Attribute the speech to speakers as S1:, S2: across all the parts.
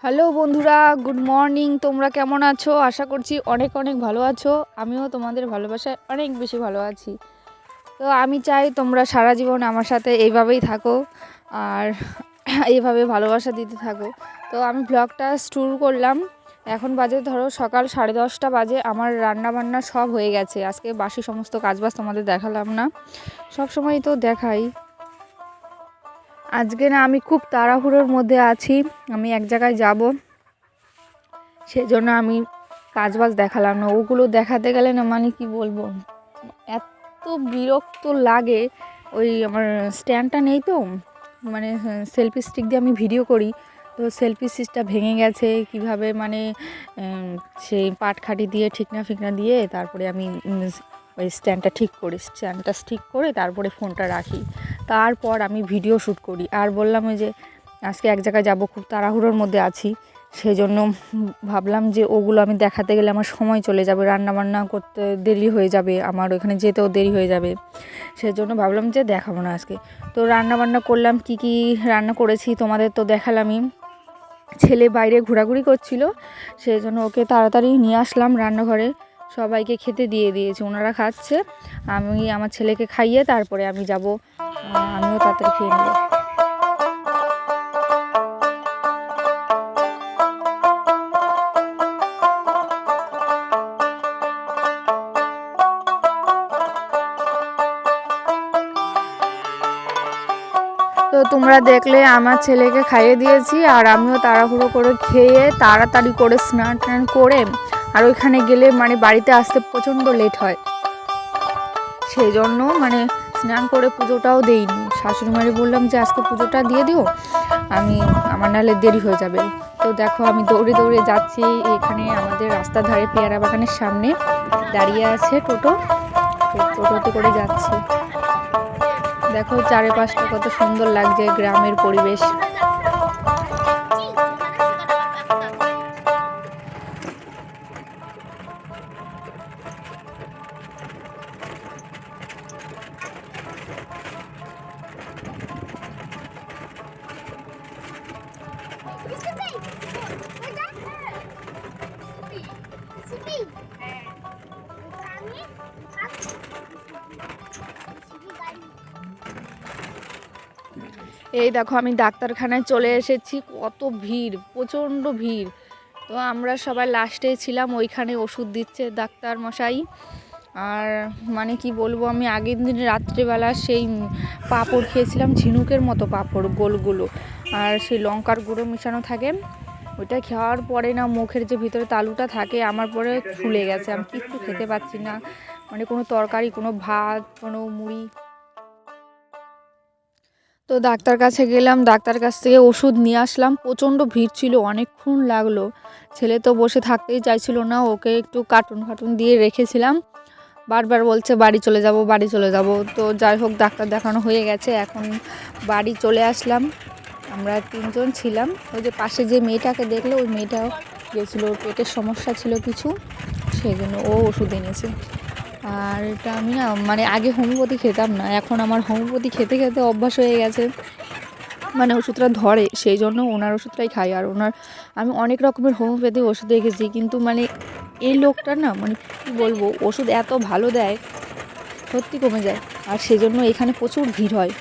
S1: Hello বন্ধুরা, good morning. তোমরা কেমন আছো? আশা করছি অনেক অনেক ভালো আছো। আমিও তোমাদের ভালোবাসায় অনেক বেশি ভালো আছি। তো আমি চাই তোমরা সারা জীবন আমার সাথে এইভাবেই থাকো আর এইভাবে ভালোবাসা দিতে থাকো। তো আমি ব্লগটা শুরু করলাম। এখন বাজে ধরো সকাল 10:30 বাজে। আমার রান্না বান্না সব হয়ে গেছে। আজকে বাসি সমস্ত কাজবাজ তোমাদের দেখালাম না, সব সময় তো দেখাই। আজকে না আমি খুব তাড়াহুড়োর মধ্যে আছি, আমি এক জায়গায় যাব, সেজন্য আমি কাজবাজ দেখালাম না। ওগুলো দেখাতে গেলে না মানে কি বলবো, এত বিরক্ত লাগে। ওই আমার স্ট্যান্ডটা নেই তো, মানে সেলফি স্টিক দিয়ে আমি ভিডিও করি, তো সেলফি স্টিকটা ভেঙে গেছে কিভাবে, মানে সেই পাটখাটি দিয়ে ঠিকনা ফিকনা দিয়ে তারপরে আমি ওই স্ট্যান্ডটা ঠিক করে তারপরে ফোনটা রাখি, তারপর আমি ভিডিও শ্যুট করি। আর বললাম ওই যে আজকে এক জায়গায় যাব, খুব তাড়াহুড়োর মধ্যে আছি, সেজন্য ভাবলাম যে ওগুলো আমি দেখাতে গেলে আমার সময় চলে যাবে, রান্নাবান্না করতে দেরি হয়ে যাবে, আমার ওইখানে যেতেও দেরি হয়ে যাবে, সেজন্য ভাবলাম যে দেখাবো না আজকে। তো রান্নাবান্না করলাম, কি কি রান্না করেছি তোমাদের তো দেখালামই। ছেলে বাইরে ঘোরাঘুরি করছিল, সেই জন্য ওকে তাড়াতাড়ি নিয়ে আসলাম রান্নাঘরে, সবাইকে খেতে দিয়ে দিয়েছি, ওনারা খাচ্ছে, আমি আমার ছেলেকে খাইয়ে তারপরে আমি যাব, আমিও তাড়াতাড়ি খেয়ে নেব। তো তোমরা দেখলে আমার ছেলেকে খাইয়ে দিয়েছি, আর আমিও তাড়াহুড়ো করে খেয়ে তাড়াতাড়ি করে স্নান টান করে, আর ওইখানে গেলে মানে বাড়িতে আসতে প্রচণ্ড লেট হয়, সেই জন্য মানে স্নান করে পুজোটাও দেইনি। শাশুড়ি মারি বললাম যে আজকে পুজোটা দিয়ে দিও, আমার নাহলে দেরি হয়ে যাবে। তো দেখো আমি দৌড়ে দৌড়ে যাচ্ছি, এখানে আমাদের রাস্তার ধারে পেয়ারা বাগানের সামনে দাঁড়িয়ে আছে টোটো, টোটোতে করে যাচ্ছি। দেখো চারিপাশটা কত সুন্দর লাগছে, গ্রামের পরিবেশ। এই দেখো আমি ডাক্তারখানায় চলে এসেছি, কত ভিড়, প্রচণ্ড ভিড়। তো আমরা সবাই লাস্টে ছিলাম, ওইখানে ওষুধ দিচ্ছে ডাক্তার মশাই। আর মানে কি বলবো, আমি আগের দিন রাত্রিবেলা সেই পাঁপড় খেয়েছিলাম, ঝিনুকের মতো পাঁপড় গোলগুলো, আর সেই লঙ্কার গুঁড়ো মেশানো থাকে, ওইটা খাওয়ার পরে না মুখের যে ভিতরে তালুটা থাকে আমার পরে ফুলে গেছে, আমি কিচ্ছু খেতে পাচ্ছি না, মানে কোনো তরকারি, কোনো ভাত, কোনো মুড়ি। তো ডাক্তার কাছে গেলাম, ডাক্তার কাছ থেকে ওষুধ নিয়ে আসলাম, প্রচণ্ড ভিড় ছিল, অনেকক্ষণ লাগলো। ছেলে তো বসে থাকতেই চাইছিল না, ওকে একটু কার্টুন দিয়ে রেখেছিলাম, বারবার বলছে বাড়ি চলে যাব বাড়ি চলে যাব। তো যাই হোক ডাক্তার দেখানো হয়ে গেছে, এখন বাড়ি চলে আসলাম। আমরা 3জন ছিলাম, ওই যে পাশে যে মেয়েটাকে দেখলে ওই মেয়েটাও গেছিলো, ওর পেটের সমস্যা ছিল কিছু, সেই জন্য ও ওষুধ এনেছে। আর এটা আমি না মানে আগে হোমিওপ্যাথি খেতাম না, এখন আমার হোমিওপ্যাথি খেতে খেতে অভ্যাস হয়ে গেছে, মানে ওষুধটা ধরে, সেই জন্য ওনার ওষুধটাই খাই। আর আমি অনেক রকমের হোমিওপ্যাথি ওষুধ দেখেছি, কিন্তু মানে এই লোকটা না মানে কী বলবো, ওষুধ এত ভালো দেয়, সত্যি কমে যায়, আর সেজন্য এখানে প্রচুর ভিড় হয়।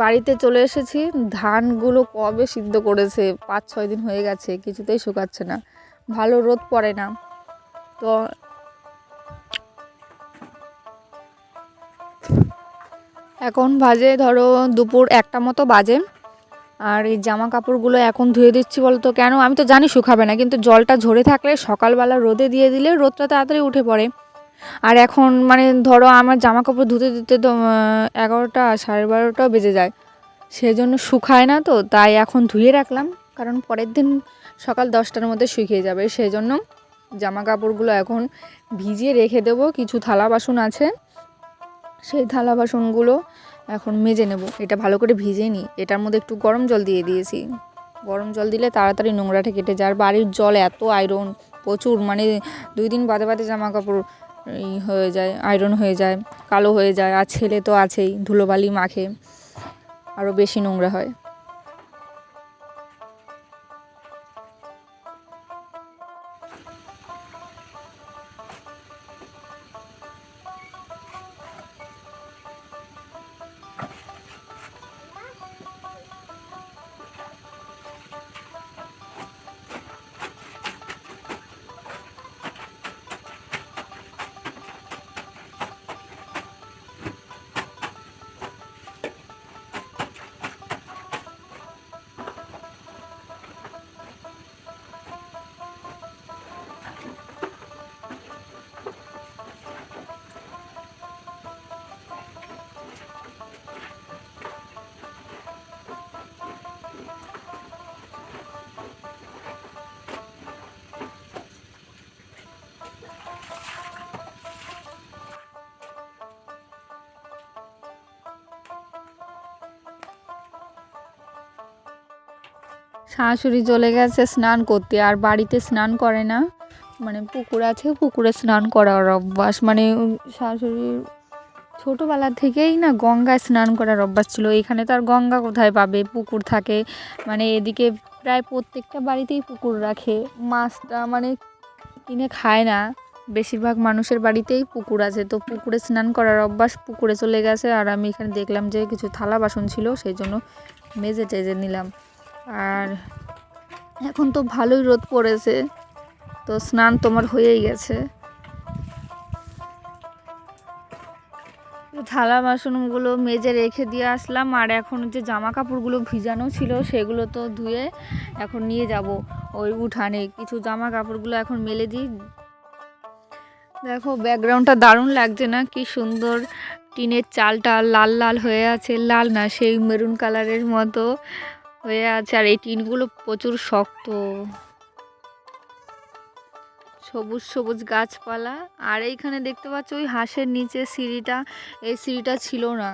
S1: বাড়িতে চলে এসেছি, ধানগুলো কবে সিদ্ধ করেছে, 5-6 দিন হয়ে গেছে, কিছুতেই শুকাচ্ছে না, ভালো রোদ পড়ে না। তো এখন বাজে ধরো দুপুর 1টা মতো বাজে, আর এই জামা কাপড়গুলো এখন ধুয়ে দিচ্ছি। বলতো কেন, আমি তো জানি শুকাবে না, কিন্তু জলটা ঝরে থাকলে সকালবেলা রোদে দিয়ে দিলে রোদটা তাড়াতাড়ি উঠে পড়ে। আর এখন মানে ধরো আমার জামা কাপড় ধুতে ধুতে তো 11টা 12:30টাও বেজে যায়, সেজন্য শুকায় না, তো তাই এখন ধুয়ে রাখলাম, কারণ পরের দিন সকাল 10টার মধ্যে শুকিয়ে যাবে, সেই জন্য জামা কাপড়গুলো এখন ভিজিয়ে রেখে দেবো। কিছু থালা বাসন আছে, সেই থালা বাসনগুলো এখন মেজে নেব। এটা ভালো করে ভিজে নিই, এটার মধ্যে একটু গরম জল দিয়ে দিয়েছি, গরম জল দিলে তাড়াতাড়ি নোংরাটা কেটে যায়। আর বাড়ির জল এত আয়রন প্রচুর, মানে 2 দিন বাদে বাদে জামা কাপড় হয়ে যায়, আয়রন হয়ে যায়, কালো হয়ে যায়। আর ছেলে তো আছেই, ধুলোবালি মাখে, আরও বেশি নোংরা হয়। শাশুড়ি চলে গেছে স্নান করতে, আর বাড়িতে স্নান করে না, মানে পুকুর আছে, পুকুরে স্নান করার অভ্যাস। মানে শাশুড়ির ছোটোবেলা থেকেই না গঙ্গায় স্নান করার অভ্যাস ছিল। এখানে তো আর গঙ্গা কোথায় পাবে, পুকুর থাকে। মানে এদিকে প্রায় প্রত্যেকটা বাড়িতেই পুকুর রাখে। মাছটা মানে কিনে খায় না, বেশিরভাগ মানুষের বাড়িতেই পুকুর আছে, তো পুকুরে স্নান করার অভ্যাস, পুকুরে চলে গেছে। আর আমি এখানে দেখলাম যে কিছু থালা বাসন ছিল, সেই জন্য মেজে টেজে নিলাম। আর এখন তো ভালোই রোদ পড়েছে, তো স্নান তোমার হয়েই গেছে। থালা বাসনগুলো মেজে রেখে দিয়ে আসলাম। আর এখন যে জামা কাপড়গুলো ভিজানো ছিল সেগুলো তো ধুয়ে এখন নিয়ে যাব ওই উঠানে। কিছু জামা কাপড়গুলো এখন মেলে দিই। দেখো ব্যাকগ্রাউন্ডটা দারুণ লাগছে না? কি সুন্দর টিনের চালটা লাল লাল হয়ে আছে, লাল না সেই মেরুন কালারের মতো হয়ে আছে। আর এই টিনগুলো প্রচুর শক্ত, সবুজ সবুজ গাছপালা। আর এইখানে দেখতে পাচ্ছ ওই হাঁসের নিচে সিঁড়িটা, এই সিঁড়িটা ছিল না,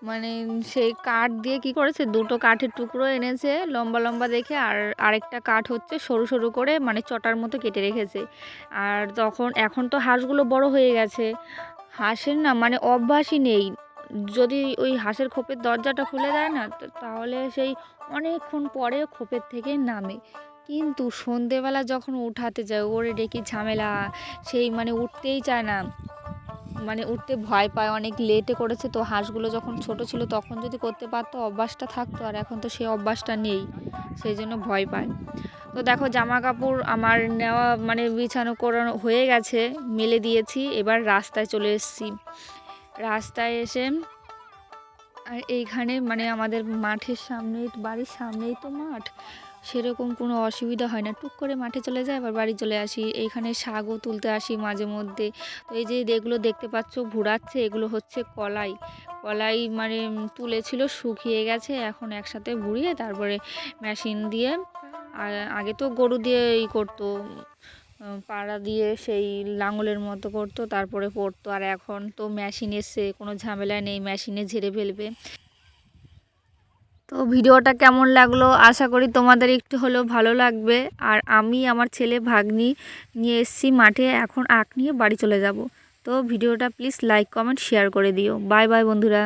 S1: মানে সেই কাঠ দিয়ে কি করেছে, দুটো কাঠের টুকরো এনেছে লম্বা লম্বা দেখে, আর আরেকটা কাঠ হচ্ছে সরু সরু করে মানে চটার মতো কেটে রেখেছে। আর এখন তো হাঁসগুলো বড় হয়ে গেছে, হাঁসের না মানে অভ্যাসই নেই। যদি ওই হাঁসের খোপের দরজাটা খুলে দেয় না, তাহলে সেই অনেকক্ষণ পরে খোপের থেকে নামে। কিন্তু সন্ধেবেলা যখন উঠাতে যায়, ওরে ডেকে ঝামেলা, সেই মানে উঠতেই চায় না, মানে উঠতে ভয় পায়। অনেক লেটে করেছে তো, হাঁসগুলো যখন ছোট ছিল তখন যদি করতে পারতো, অভ্যাসটা থাকতো। আর এখন তো সেই অভ্যাসটা নেই, সেই জন্য ভয় পায়। তো দেখো জামা কাপড় আমার নেওয়া মানে বিছানো করানো হয়ে গেছে, মেলে দিয়েছি। এবার রাস্তায় চলে এসেছি। রাস্তায় এসে আর এইখানে মানে আমাদের মাঠের সামনে, বাড়ির সামনেই তো মাঠ, সেরকম কোনো অসুবিধা হয় না, টুক করে মাঠে চলে যায় আবার বাড়ি চলে আসি। এইখানে শাকও তুলতে আসি মাঝে মধ্যে। তো এই যে এগুলো দেখতে পাচ্ছ ঘুরাচ্ছে, এগুলো হচ্ছে কলাই। কলাই মানে তুলেছিল, শুকিয়ে গেছে, এখন একসাথে ঘুরিয়ে তারপরে মেশিন দিয়ে, আগে তো গরু দিয়ে করতো, পাড়া দিয়ে সেই লাঙলের মতো করতো, তারপরে পড়তো। আর এখন তো মেশিন এসে কোনো ঝামেলা নেই, মেশিনে ঝেড়ে ফেলবে। তো ভিডিওটা কেমন লাগলো, আশা করি তোমাদের একটু হলেও ভালো লাগবে। আর আমি আমার ছেলে ভাগ্নি নিয়ে এসেছি মাঠে, এখন আখ নিয়ে বাড়ি চলে যাব। তো ভিডিওটা প্লিজ লাইক কমেন্ট শেয়ার করে দিও। বাই বাই বন্ধুরা।